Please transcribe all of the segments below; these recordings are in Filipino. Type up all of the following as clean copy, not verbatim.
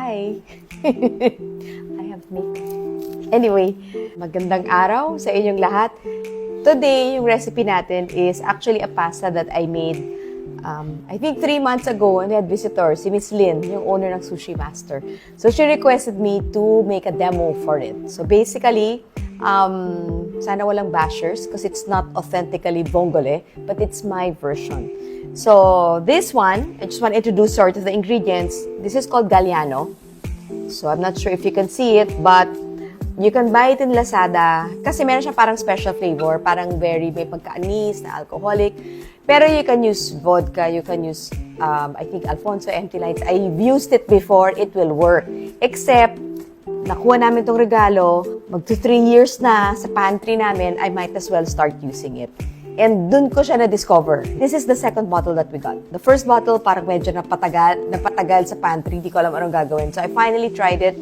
Hi! I have makeup. Anyway, magandang araw sa inyong lahat. Today, yung recipe natin is actually a pasta that I made I think 3 months ago, and we had visitors, si Miss Lynn, yung owner ng Sushi Master. So she requested me to make a demo for it. So basically, sana walang bashers because it's not authentically Vongole, but it's my version. So this one, I just want to introduce sort of the ingredients. This is called Galliano. So I'm not sure if you can see it, but you can buy it in Lazada kasi meron siya parang special flavor, parang very may pagka-anis na alcoholic. Pero you can use vodka, you can use, I think, Alfonso Empty Lights. I've used it before, it will work. Except, nakuha namin itong regalo, magto 3 years na sa pantry namin, I might as well start using it. And dun ko siya na-discover. This is the second bottle that we got. The first bottle, parang medyo napatagal sa pantry, hindi ko alam anong gagawin. So I finally tried it,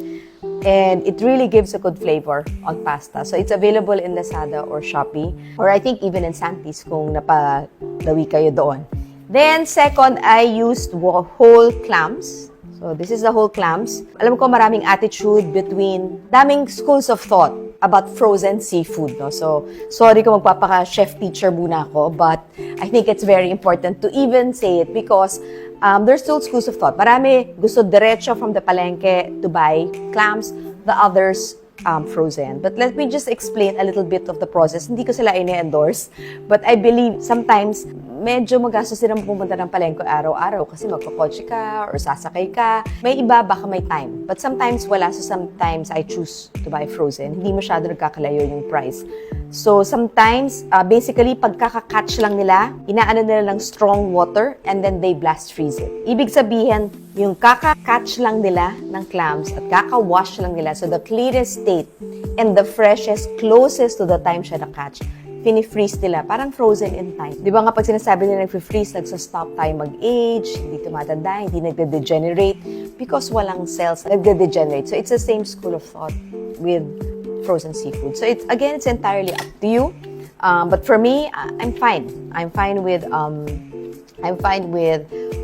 and it really gives a good flavor on pasta. So it's available in Lazada or Shopee, or I think even in Santis kung napalawi kayo doon. Then second, I used whole clams. So this is the whole clams. Alam ko maraming attitude daming schools of thought about frozen seafood. No? So sorry kung magpapaka-chef teacher muna ako, but I think it's very important to even say it because there's still schools of thought. Marami gusto diretso from the palengke to buy clams, the others frozen. But let me just explain a little bit of the process. Hindi ko sila ine-endorse, but I believe sometimes medyo magastos din ang pumunta ng palengke araw-araw kasi magkakotse ka or sasakay ka. May iba baka may time. But sometimes wala. So sometimes I choose to buy frozen. Hindi masyado nagkakalayo yung price. So sometimes, basically, pagkaka-catch lang nila, inaano nila ng strong water and then they blast freeze it. Ibig sabihin, yung kaka-catch lang nila ng clams at kaka-wash lang nila. So the clearest state and the freshest, closest to the time siya na-catch, fini-freeze nila. Parang frozen in time. Di ba nga pag sinasabi nila nag-freeze, nagsa-stop tayo mag-age, hindi tumatanda, hindi nagde-degenerate because walang cells nagde-degenerate. So it's the same school of thought with frozen seafood. So it's entirely up to you. But for me, I'm fine. I'm fine with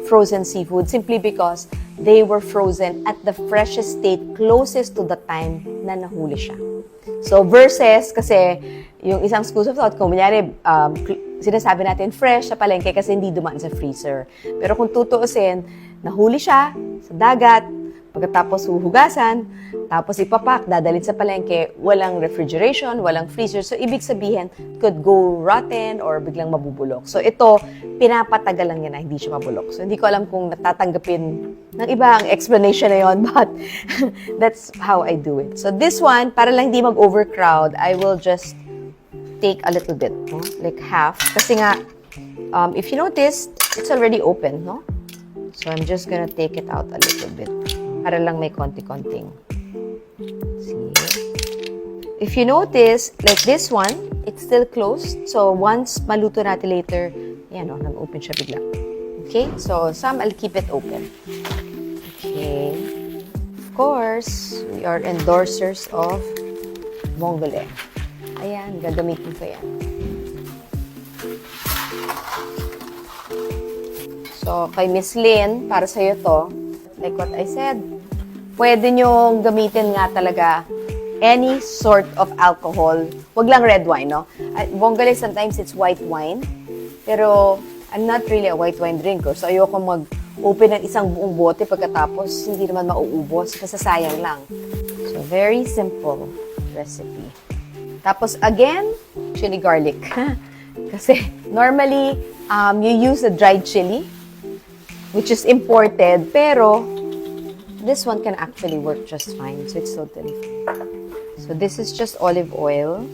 frozen seafood simply because they were frozen at the freshest state closest to the time na nahuli siya. So versus kasi yung isang school of thought, kung kunyari, sinasabi natin fresh sa palengke kasi hindi dumaan sa freezer. Pero kung tutuusin, nahuli siya sa dagat, pagkatapos huhugasan, tapos ipapak, dadalhin sa palengke, walang refrigeration, walang freezer. So, ibig sabihin, could go rotten or biglang mabubulok. So, ito, pinapatagal lang yan na hindi siya mabulok. So, hindi ko alam kung natatanggapin ng iba ang explanation na yun, but that's how I do it. So, this one, para lang hindi mag-overcrowd, I will just take a little bit, no? Like half. Kasi nga, if you notice, it's already open, no? So, I'm just gonna take it out a little bit. Para lang may konti-konting. See? If you notice, like this one, it's still closed. So, once maluto natin later, yan o, nag-open siya bigla. Okay? So, some I'll keep it open. Okay. Of course, we are endorsers of Vongole. Ayan, gagamitin ko yan. So, kay Miss Lynn, para sa'yo to, like what I said, pwede nyong gamitin nga talaga any sort of alcohol. Wag lang red wine, no? Vongole, sometimes it's white wine. Pero, I'm not really a white wine drinker. So, ayoko mag-open ng isang buong bote pagkatapos hindi naman mauubos kasi sayang lang. So, very simple recipe. Tapos, again, chili garlic. Kasi, normally, you use a dried chili, which is imported, pero this one can actually work just fine. So, it's totally fine. So, this is just olive oil.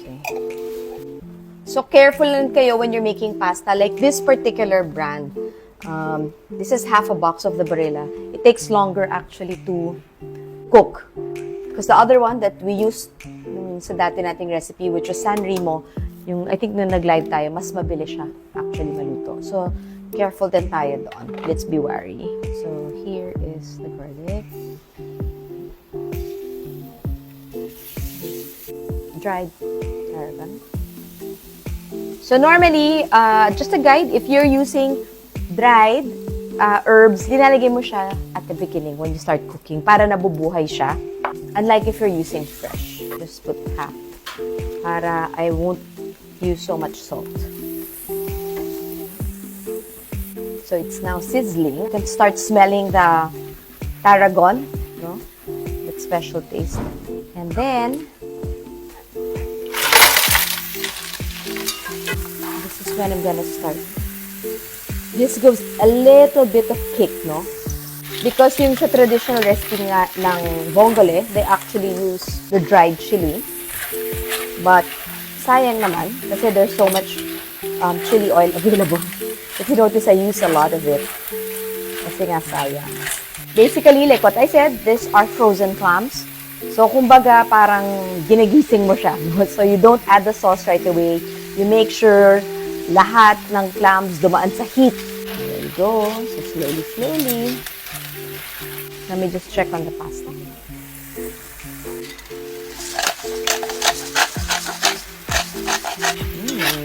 Okay. So, careful lang kayo when you're making pasta. Like this particular brand, this is half a box of the Barilla. It takes longer actually to cook. Because the other one that we used sa dati nating recipe, which was San Remo, yung I think na nag-live tayo, mas mabilis siya actually maluto. So, careful din tayo doon. Let's be wary. So, here is the garlic. Dried tarragon. So, normally, just a guide, if you're using dried herbs, linalagay mo siya at the beginning when you start cooking para nabubuhay siya. Unlike if you're using fresh. Just put half para I won't use so much salt. So it's now sizzling. You can start smelling the tarragon, no? That special taste. And then, this is when I'm gonna start. This gives a little bit of kick, no? Because yung sa traditional recipe nga ng Vongole, they actually use the dried chili. But, sayang naman, kasi there's so much chili oil available. If you notice, I use a lot of it. Kasi nga sayang. Basically, like what I said, these are frozen clams. So, kumbaga, parang ginagising mo siya. No? So, you don't add the sauce right away. You make sure lahat ng clams dumaan sa heat. There you go. So, slowly. Let me just check on the pasta.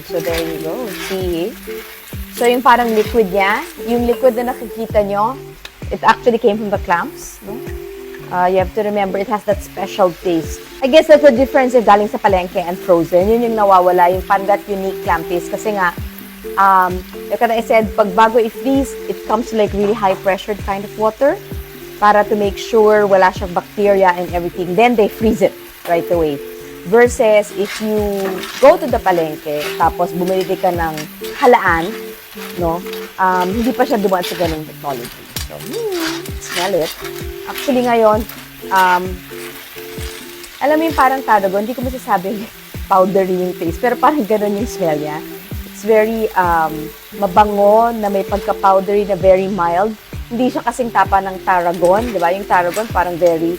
So, there you go. See? So, yung parang liquid niya, yung liquid na nakikita nyo, it actually came from the clams. No? You have to remember, it has that special taste. I guess that's the difference if galing sa palengke and frozen. Yun yung nawawala, yung parang that unique clam taste. Kasi nga, like I said, pag bago i-freeze, it comes to like really high-pressured kind of water para to make sure wala siyang bacteria and everything. Then, they freeze it right away. Versus, if you go to the palengke, tapos bumili ka ng halaan, no? Hindi pa siya dumaan sa ganung technology. So, smell it. Actually, ngayon, alam mo yung parang tarragon, hindi ko masasabi powdery yung taste, pero parang ganun yung smell niya. It's very mabango, na may pagka-powdery na very mild. Hindi siya kasing tapa ng tarragon, di ba? Yung tarragon parang very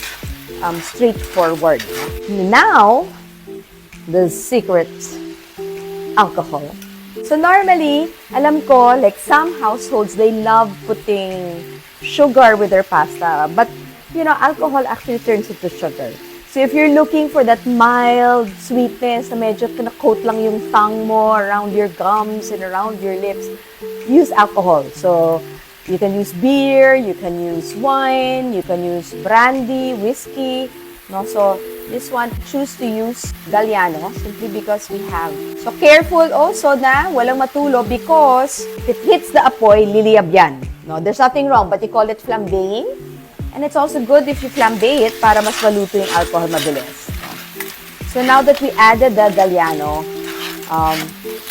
straightforward. Now, the secret, alcohol. So normally, alam ko, like some households, they love putting sugar with their pasta. But, you know, alcohol actually turns into sugar. So if you're looking for that mild sweetness na medyo kinakot lang yung tongue mo around your gums and around your lips, use alcohol. So you can use beer, you can use wine, you can use brandy, whiskey. No? So this one, choose to use Galliano simply because we have. So careful also na walang matulo because if it hits the apoy, liliyab yan. No? There's nothing wrong, but you call it flambeing. And it's also good if you flambe it para mas maluto yung alcohol mabilis. So now that we added the Galliano,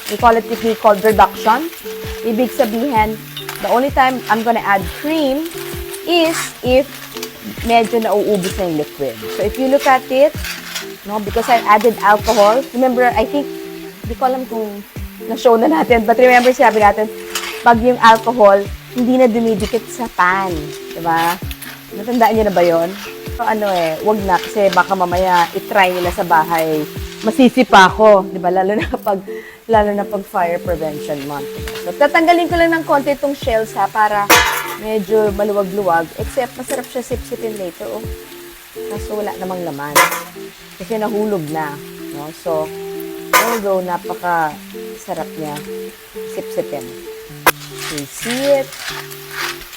we call it technique called reduction. Ibig sabihin, the only time I'm gonna add cream is if medyo nauubos na yung liquid. So if you look at it, no, because I added alcohol, remember, I think, hindi ko alam kung na-show na natin, but remember, sabi natin, pag yung alcohol, hindi na dumidikit sa pan. Diba? Natandaan niyo na ba yun? So, wag na, kasi baka mamaya itry nila sa bahay. Masisipa ako, di ba? Lalo na pag fire prevention month. So, tatanggalin ko lang ng konti itong shells, ha, para medyo maluwag-luwag. Except, masarap siya sip-sipin later, oh. Kaso wala namang laman. Kasi nahulog na, no? So, although napaka-sarap niya, sip-sipin. You see it.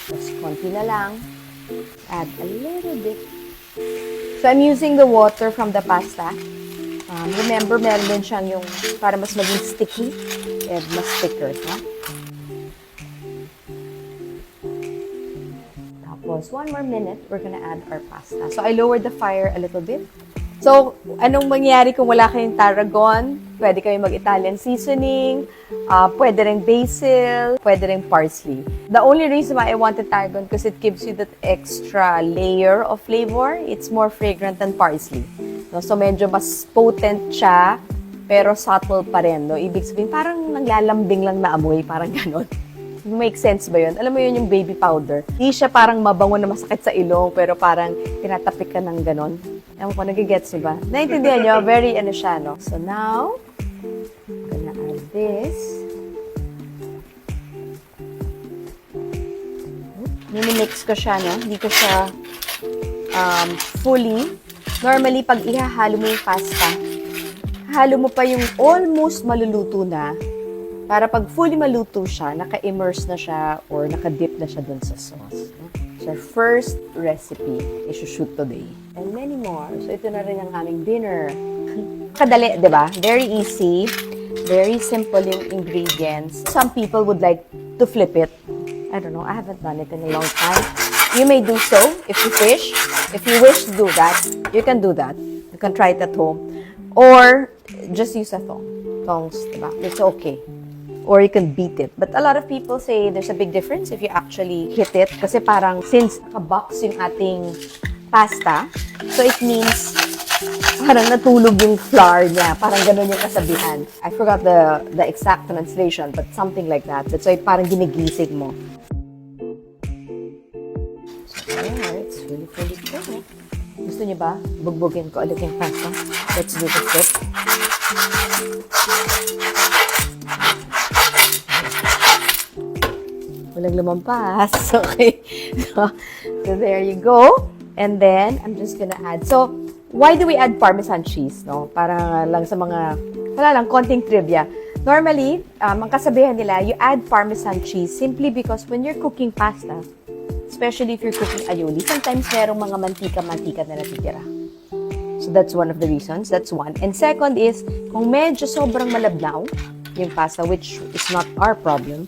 Tapos, konti na lang. Add a little bit. So, I'm using the water from the pasta. Remember, meron din siyang yung para mas maging sticky and mas thicker. No? Tapos, 1 more minute, we're gonna add our pasta. So, I lowered the fire a little bit. So, anong mangyari kung wala kayong tarragon? Pwede kayong mag-Italian seasoning, pwede rin basil, pwede rin parsley. The only reason why I wanted tarragon because it gives you that extra layer of flavor. It's more fragrant than parsley. No? So, medyo mas potent siya, pero subtle pa rin. No? Ibig sabihin, parang naglalambing lang na amoy, parang ganon. Make sense ba yun? Alam mo yun yung baby powder. Hindi siya parang mabango na masakit sa ilong, pero parang tinatapik ka ng ganon. Ewan ko, nagigets nyo ba? Naintindihan nyo? Very siya, no? So now, I'm gonna add this. Minimix ko siya, no? Hindi ko siya fully. Normally, pag ihahalo mo yung pasta, halo mo pa yung almost maluluto na. Para pag fully maluto siya, naka-immerse na siya or naka-dip na siya dun sa sauce. So, first recipe i-shoot today. And many more. So, ito na rin ang aming dinner. Kadali, di ba? Very easy. Very simple yung ingredients. Some people would like to flip it. I don't know. I haven't done it in a long time. You may do so if you wish. If you wish to do that, you can do that. You can try it at home. Or just use a thong. Thongs, di ba? It's okay. Or you can beat it. But a lot of people say there's a big difference if you actually hit it. Kasi parang since naka-box yung ating pasta, so it means parang natulog yung flour niya. Parang ganun yung kasabihan. I forgot the exact translation, but something like that. That's why parang ginigising mo. So, it's really good. Gusto niyo ba? Bugbugin ko ulit yung pasta. Let's do the flip. Walang lumampas. Okay. So there you go. And then, I'm just gonna add. So, why do we add Parmesan cheese? No? Para lang sa mga, wala lang, konting trivia. Normally, ang kasabihan nila, you add Parmesan cheese simply because when you're cooking pasta, especially if you're cooking aioli, sometimes merong mga mantika-mantika na natitira. So, that's one of the reasons. That's one. And second is, kung medyo sobrang malabnaw yung pasta, which is not our problem,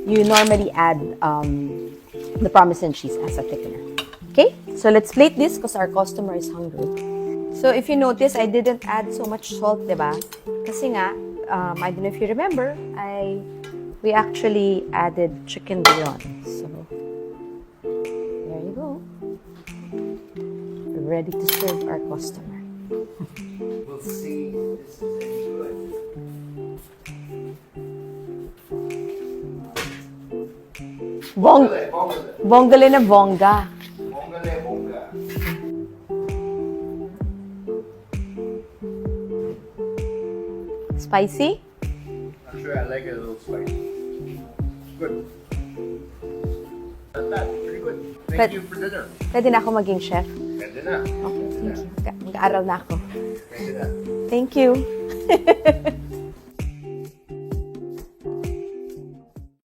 you normally add the Parmesan cheese as a thickener. Okay? So, let's plate this because our customer is hungry. So, if you notice, I didn't add so much salt, diba? Kasi nga, I don't know if you remember, we actually added chicken bouillon. So, there you go. We're ready to serve our customer. We'll see if this is any good. Vongole na vonga. Vongole. Spicy? Actually, I like it a little spicy. Good. Not bad. Pretty good. Thank you for dinner. Pwede na ako maging chef. Pwede na. Okay, thank you. Mag-aaral na ako. Pwede na. Thank you.